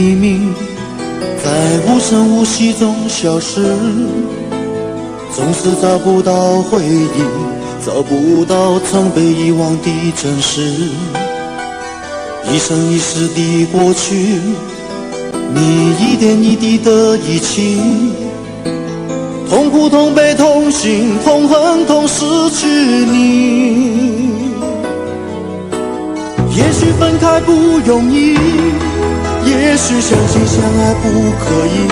黎明在无声无息中消失，总是找不到回忆，找不到曾被遗忘的真实。一生一世的过去，你一点一滴的遗弃，痛苦痛悲痛心痛恨痛失去你。也许分开不容易，也许相亲相爱不可以，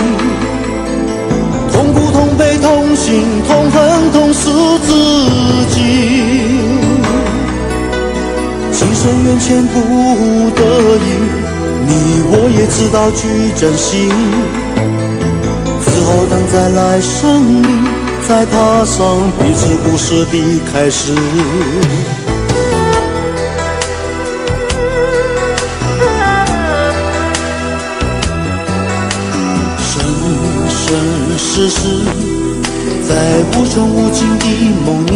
痛苦痛悲痛心痛恨痛失自己。情深缘浅不得已，你我也知道去珍惜，只好等再来生里再踏上彼此故事的开始。生世世在无穷无尽的梦里，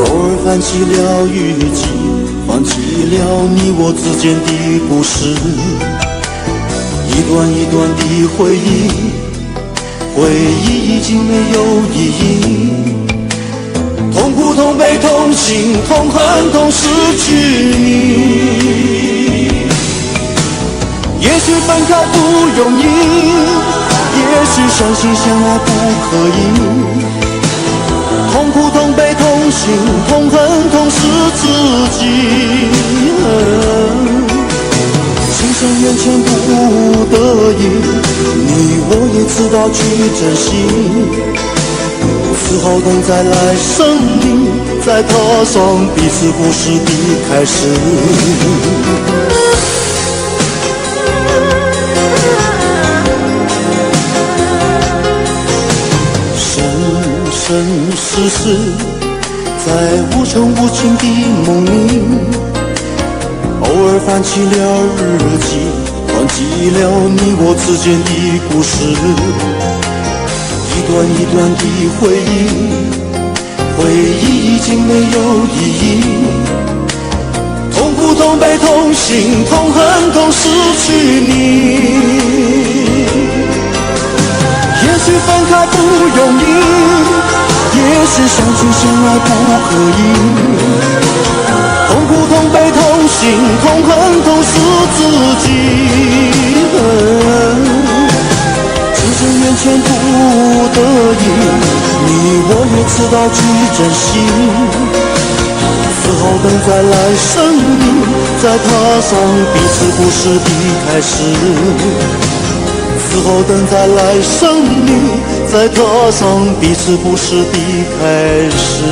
偶尔翻起了雨季，放弃了你我之间的故事。一段一段的回忆，回忆已经没有意义，痛苦痛悲痛心痛恨痛失去你。也许分开不容易，也许相亲相爱不可以，痛苦痛悲痛心痛恨痛失自己。情深缘浅不得已，你我也知道去珍惜，只好等再来生里再踏上彼此故事的开始。生世世在无穷无尽的梦里，偶尔翻起了日记，忘记了你我之间的故事。一段一段的回忆，回忆已经没有意义，痛苦痛悲痛心痛恨痛失去你。也许分开不容易，也许相亲相爱不可以，痛苦痛悲痛心痛恨痛失自己。情深缘浅不得已，你我也知道去珍惜，只好等再来生里再踏上彼此故事的开始。只好等再来生里再踏上彼此故事的开始。